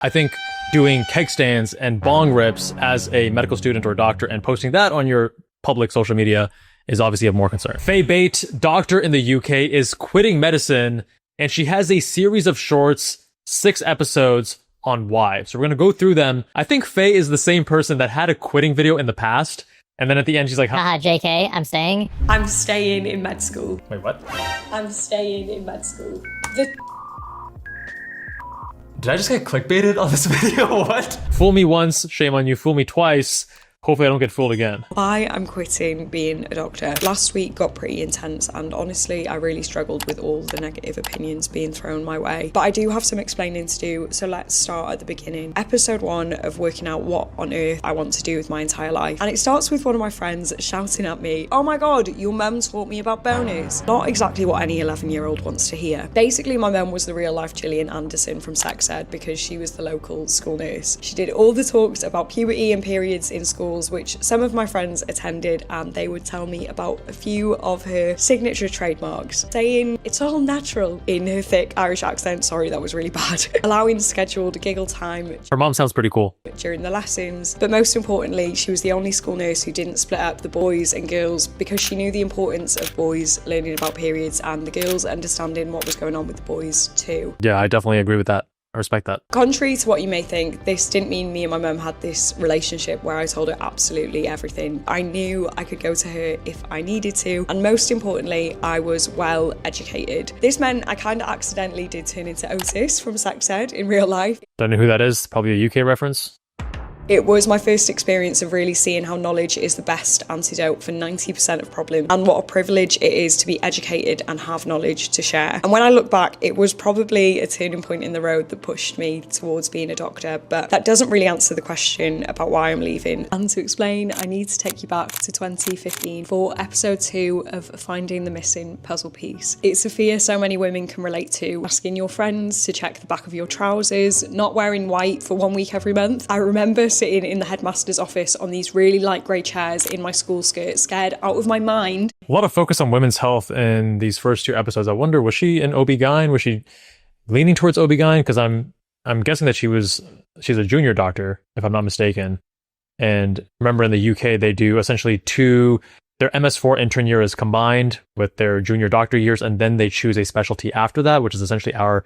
I think doing keg stands and bong rips as a medical student or doctor and posting that on your public social media is obviously of more concern. Faye Bate, doctor in the UK, is quitting medicine, and she has a series of shorts, 6 episodes on why. So we're going to go through them. I think Faye is the same person that had a quitting video in the past, and then at the end she's like, haha, JK, I'm staying. I'm staying in med school. Wait, what? I'm staying in med school. Did I just get clickbaited on this video? What? Fool me once, shame on you. Fool me twice. Hopefully I don't get fooled again. Why I'm quitting being a doctor. Last week got pretty intense, and honestly I really struggled with all the negative opinions being thrown my way. But I do have some explaining to do, so let's start at the beginning. Episode 1 of working out what on earth I want to do with my entire life. And it starts with one of my friends shouting at me, "Oh my god, your mum taught me about boners." Not exactly what any 11-year-old wants to hear. Basically my mum was the real life Gillian Anderson from sex ed because she was the local school nurse. She did all the talks about puberty and periods in school, which some of my friends attended, and they would tell me about a few of her signature trademarks, saying it's all natural in her thick Irish accent. Sorry, that was really bad. Allowing scheduled giggle time. Her mom sounds pretty cool. During the lessons. But most importantly, she was the only school nurse who didn't split up the boys and girls because she knew the importance of boys learning about periods and the girls understanding what was going on with the boys too. Yeah, I definitely agree with that. I respect that. Contrary to what you may think, this didn't mean me and my mum had this relationship where I told her absolutely everything. I knew I could go to her if I needed to, and most importantly, I was well educated. This meant I kind of accidentally did turn into Otis from sex ed in real life. Don't know who that is. Probably a UK reference. It was my first experience of really seeing how knowledge is the best antidote for 90% of problems, and what a privilege it is to be educated and have knowledge to share. And when I look back, it was probably a turning point in the road that pushed me towards being a doctor, but that doesn't really answer the question about why I'm leaving. And to explain, I need to take you back to 2015 for episode 2 of Finding the Missing Puzzle Piece. It's a fear so many women can relate to, asking your friends to check the back of your trousers, not wearing white for 1 week every month. I remember sitting in the headmaster's office on these really light grey chairs in my school skirt, scared out of my mind. A lot of focus on women's health in these first 2 episodes. I wonder, was she an OB-GYN? Was she leaning towards OB-GYN? Because I'm guessing that she's a junior doctor, if I'm not mistaken. And remember, in the UK, they do essentially their MS4 intern year is combined with their junior doctor years, and then they choose a specialty after that, which is essentially our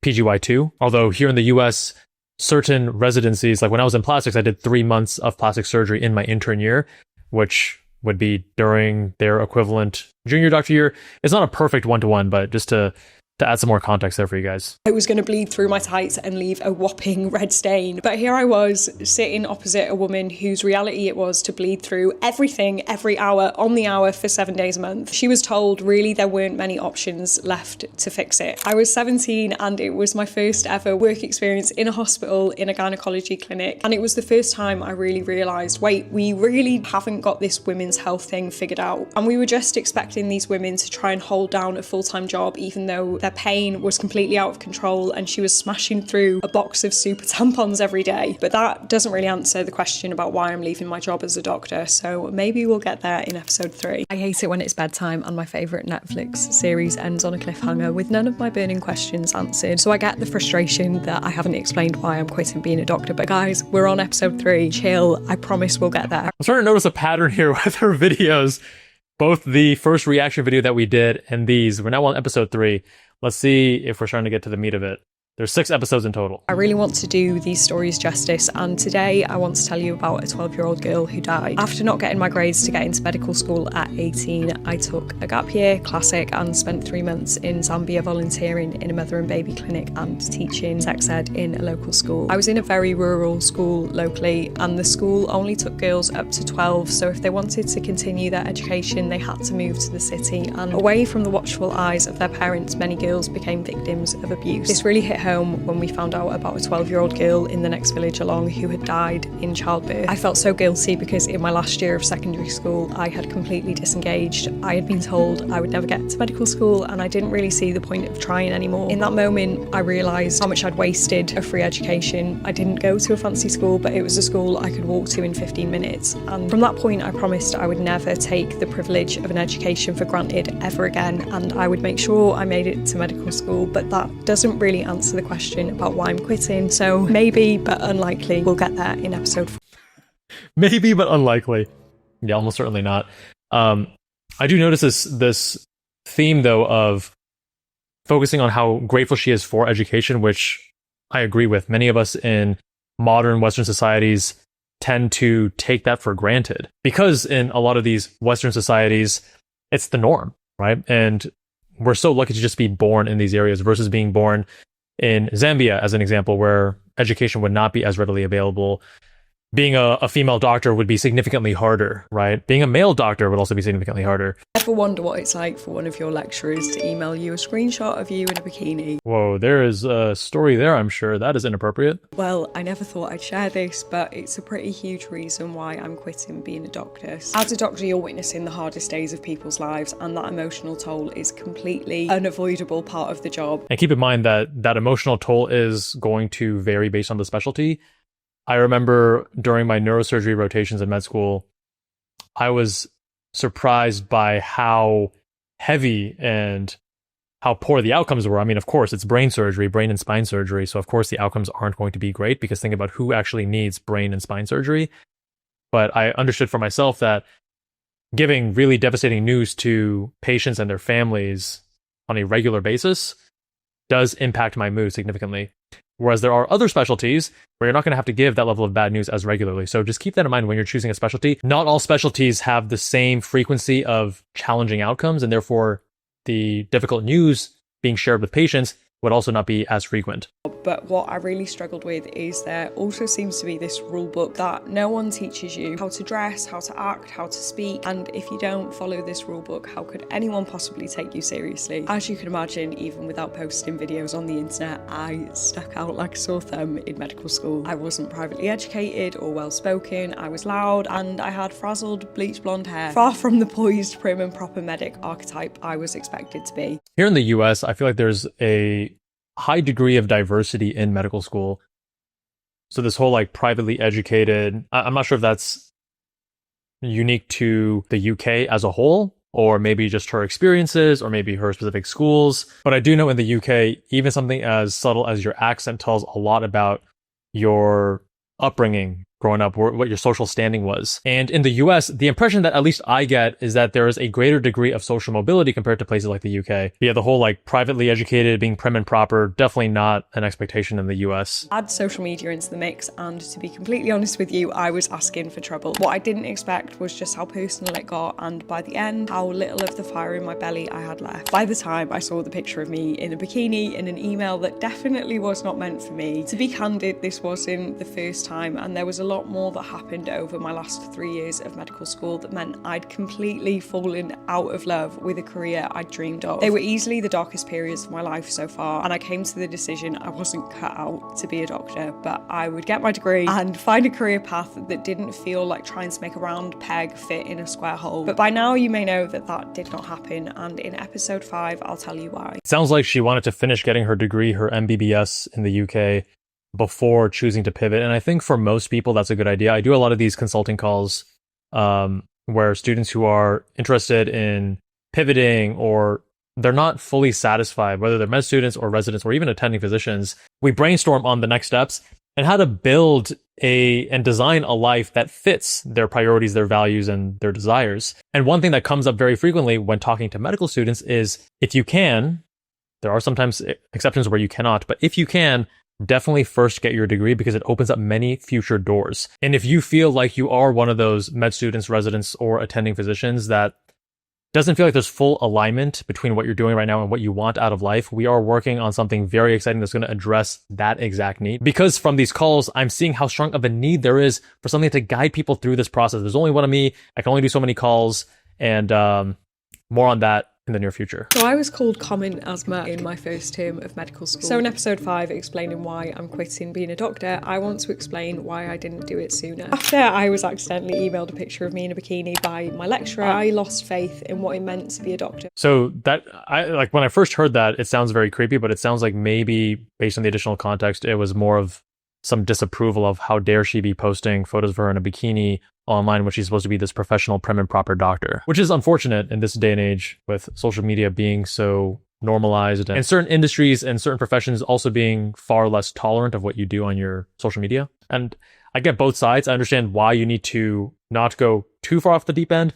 PGY2. Although here in the US, certain residencies, like when I was in plastics, I did 3 months of plastic surgery in my intern year, which would be during their equivalent junior doctor year. It's not a perfect one-to-one, but just to add some more context there for you guys. I was going to bleed through my tights and leave a whopping red stain. But here I was, sitting opposite a woman whose reality it was to bleed through everything, every hour, on the hour for 7 days a month. She was told really there weren't many options left to fix it. I was 17 and it was my first ever work experience in a hospital, in a gynecology clinic. And it was the first time I really realised, wait, we really haven't got this women's health thing figured out. And we were just expecting these women to try and hold down a full-time job, even though their pain was completely out of control and she was smashing through a box of super tampons every day. But that doesn't really answer the question about why I'm leaving my job as a doctor, so maybe we'll get there in episode 3. I hate it when it's bedtime and my favourite Netflix series ends on a cliffhanger with none of my burning questions answered, so I get the frustration that I haven't explained why I'm quitting being a doctor. But guys, we're on episode 3, chill, I promise we'll get there. I'm starting to notice a pattern here with her videos, both the first reaction video that we did and these. We're now on episode 3. Let's see if we're starting to get to the meat of it. There's 6 episodes in total. I really want to do these stories justice, and today I want to tell you about a 12-year-old girl who died. After not getting my grades to get into medical school at 18, I took a gap year, classic, and spent 3 months in Zambia volunteering in a mother and baby clinic and teaching sex ed in a local school. I was in a very rural school locally, and the school only took girls up to 12, so if they wanted to continue their education, they had to move to the city, and away from the watchful eyes of their parents, many girls became victims of abuse. This really hit home when we found out about a 12-year-old girl in the next village along who had died in childbirth. I felt so guilty because in my last year of secondary school, I had completely disengaged. I had been told I would never get to medical school and I didn't really see the point of trying anymore. In that moment, I realised how much I'd wasted a free education. I didn't go to a fancy school, but it was a school I could walk to in 15 minutes. And from that point, I promised I would never take the privilege of an education for granted ever again, and I would make sure I made it to medical school. But that doesn't really answer the question about why I'm quitting. So maybe, but unlikely, we'll get there in episode 4. Maybe, but unlikely. Yeah, almost certainly not. I do notice this theme, though, of focusing on how grateful she is for education, which I agree with. Many of us in modern Western societies tend to take that for granted because in a lot of these Western societies, it's the norm, right? And we're so lucky to just be born in these areas versus being born in Zambia, as an example, where education would not be as readily available. Being a female doctor would be significantly harder, right? Being a male doctor would also be significantly harder. Ever wonder what it's like for one of your lecturers to email you a screenshot of you in a bikini? Whoa, there is a story there, I'm sure. That is inappropriate. Well, I never thought I'd share this, but it's a pretty huge reason why I'm quitting being a doctor. As a doctor, you're witnessing the hardest days of people's lives, and that emotional toll is completely unavoidable part of the job. And keep in mind that that emotional toll is going to vary based on the specialty. I remember during my neurosurgery rotations in med school, I was surprised by how heavy and how poor the outcomes were. I mean, of course, it's brain surgery, brain and spine surgery. So, of course, the outcomes aren't going to be great because think about who actually needs brain and spine surgery. But I understood for myself that giving really devastating news to patients and their families on a regular basis does impact my mood significantly. Whereas there are other specialties where you're not going to have to give that level of bad news as regularly. So just keep that in mind when you're choosing a specialty. Not all specialties have the same frequency of challenging outcomes, and therefore the difficult news being shared with patients would also not be as frequent. But what I really struggled with is there also seems to be this rule book that no one teaches you how to dress, how to act, how to speak. And if you don't follow this rule book, how could anyone possibly take you seriously? As you can imagine, even without posting videos on the internet, I stuck out like a sore thumb in medical school. I wasn't privately educated or well spoken, I was loud, and I had frazzled bleach blonde hair. Far from the poised, prim and proper medic archetype I was expected to be. Here in the US, I feel like there's a high degree of diversity in medical school. So this whole like privately educated, I'm not sure if that's unique to the UK as a whole, or maybe just her experiences, or maybe her specific schools. But I do know in the UK, even something as subtle as your accent tells a lot about your upbringing growing up, what your social standing was. And in the US, the impression that at least I get is that there is a greater degree of social mobility compared to places like the UK. Yeah, the whole like privately educated, being prim and proper, definitely not an expectation in the US. Add social media into the mix, and to be completely honest with you, I was asking for trouble. What I didn't expect was just how personal it got, and by the end, how little of the fire in my belly I had left. By the time I saw the picture of me in a bikini in an email that definitely was not meant for me. To be candid, this wasn't the first time, and there was a lot more that happened over my last 3 years of medical school that meant I'd completely fallen out of love with a career I'd dreamed of. They were easily the darkest periods of my life so far, and I came to the decision I wasn't cut out to be a doctor, but I would get my degree and find a career path that didn't feel like trying to make a round peg fit in a square hole. But by now you may know that that did not happen, and in episode 5 I'll tell you why. It sounds like she wanted to finish getting her degree, her MBBS in the UK, before choosing to pivot. And I think for most people, that's a good idea. I do a lot of these consulting calls where students who are interested in pivoting or they're not fully satisfied, whether they're med students or residents or even attending physicians, we brainstorm on the next steps and how to build and design a life that fits their priorities, their values, and their desires. And one thing that comes up very frequently when talking to medical students is if you can, there are sometimes exceptions where you cannot, but if you can, definitely first get your degree because it opens up many future doors. And if you feel like you are one of those med students, residents, or attending physicians that doesn't feel like there's full alignment between what you're doing right now and what you want out of life, we are working on something very exciting that's going to address that exact need. Because from these calls, I'm seeing how strong of a need there is for something to guide people through this process. There's only one of me. I can only do so many calls, and more on that in the near future. So I was called common asthma in my first term of medical school. So in episode 5, explaining why I'm quitting being a doctor, I want to explain why I didn't do it sooner. After I was accidentally emailed a picture of me in a bikini by my lecturer, I lost faith in what it meant to be a doctor. So that, when I first heard that, it sounds very creepy, but it sounds like maybe based on the additional context, it was more of some disapproval of how dare she be posting photos of her in a bikini online when she's supposed to be this professional, prim and proper doctor, which is unfortunate in this day and age with social media being so normalized, and certain industries and certain professions also being far less tolerant of what you do on your social media. And I get both sides. I understand why you need to not go too far off the deep end,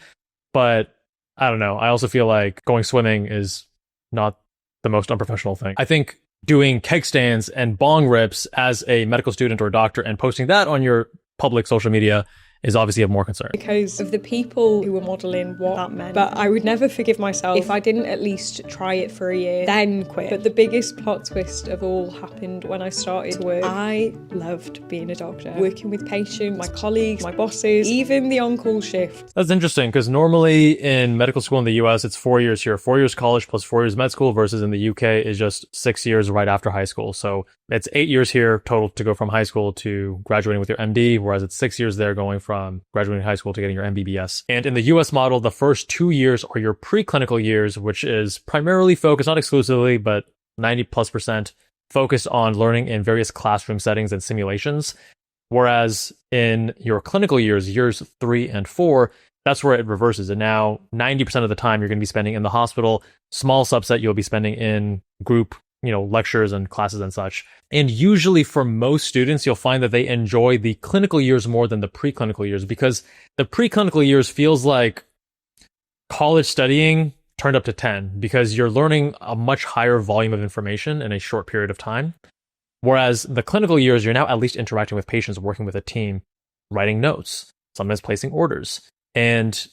but I don't know. I also feel like going swimming is not the most unprofessional thing. I think doing keg stands and bong rips as a medical student or doctor and posting that on your public social media is obviously of more concern. Because of the people who were modelling what that meant. But I would never forgive myself if I didn't at least try it for a year, then quit. But the biggest plot twist of all happened when I started to work. I loved being a doctor, working with patients, my colleagues, my bosses, even the on-call shift. That's interesting because normally in medical school in the US, it's 4 years here, 4 years college plus 4 years med school, versus in the UK is just 6 years right after high school. So it's 8 years here total to go from high school to graduating with your MD, whereas it's 6 years there going from graduating high school to getting your MBBS. And in the US model, the first 2 years are your preclinical years, which is primarily focused, not exclusively, but 90+% focused on learning in various classroom settings and simulations. Whereas in your clinical years, years 3 and 4, that's where it reverses. And now 90% of the time you're going to be spending in the hospital, small subset you'll be spending in group lectures and classes and such. And usually for most students, you'll find that they enjoy the clinical years more than the preclinical years, because the preclinical years feels like college studying turned up to 10, because you're learning a much higher volume of information in a short period of time. Whereas the clinical years, you're now at least interacting with patients, working with a team, writing notes, sometimes placing orders. And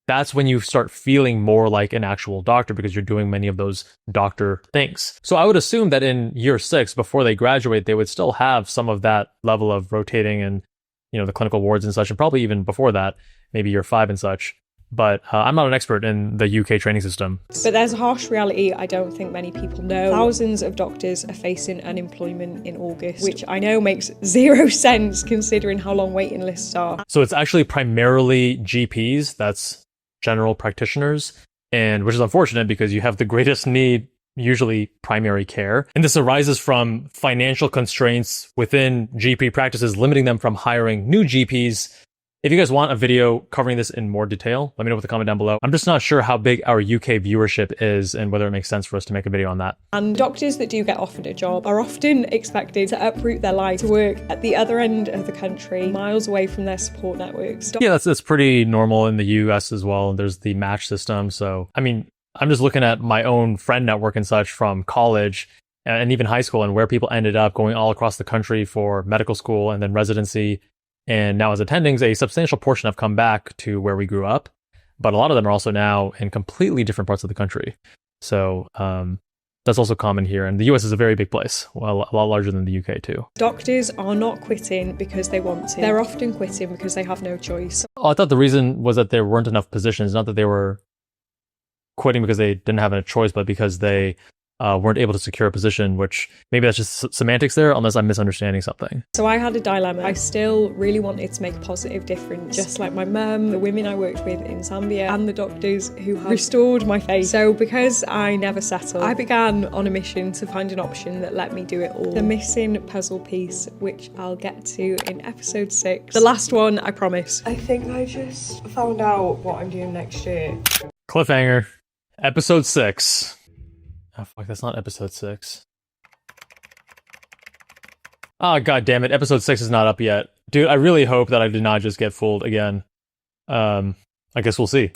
that's when you start feeling more like an actual doctor, because you're doing many of those doctor things. So I would assume that in year 6, before they graduate, they would still have some of that level of rotating and, the clinical wards and such, and probably even before that, maybe year 5 and such. But I'm not an expert in the UK training system. But there's a harsh reality I don't think many people know. Thousands of doctors are facing unemployment in August, which I know makes zero sense considering how long waiting lists are. So it's actually primarily GPs, that's general practitioners, and which is unfortunate because you have the greatest need, usually primary care. And this arises from financial constraints within GP practices, limiting them from hiring new GPs. If you guys want a video covering this in more detail, let me know with a comment down below. I'm just not sure how big our UK viewership is and whether it makes sense for us to make a video on that. And doctors that do get offered a job are often expected to uproot their life to work at the other end of the country, miles away from their support networks. Yeah, that's pretty normal in the US as well. There's the match system. So, I mean, I'm just looking at my own friend network and such from college and even high school, and where people ended up going all across the country for medical school and then residency. And now as attendings, a substantial portion have come back to where we grew up, but a lot of them are also now in completely different parts of the country. So that's also common here. And the US is a very big place, well, a lot larger than the UK too. Doctors are not quitting because they want to. They're often quitting because they have no choice. Oh, I thought the reason was that there weren't enough positions, not that they were quitting because they didn't have a choice, but because they weren't able to secure a position, which maybe that's just semantics there, unless I'm misunderstanding something. So I had a dilemma. I still really wanted to make a positive difference, just like my mum, the women I worked with in Zambia, and the doctors who have restored my faith. So because I never settled, I began on a mission to find an option that let me do it all. The missing puzzle piece, which I'll get to in episode 6. The last one, I promise. I think I just found out what I'm doing next year. Cliffhanger. Episode 6. Oh, fuck, that's not episode 6. Oh, god damn it. Episode 6 is not up yet. Dude, I really hope that I did not just get fooled again. I guess we'll see.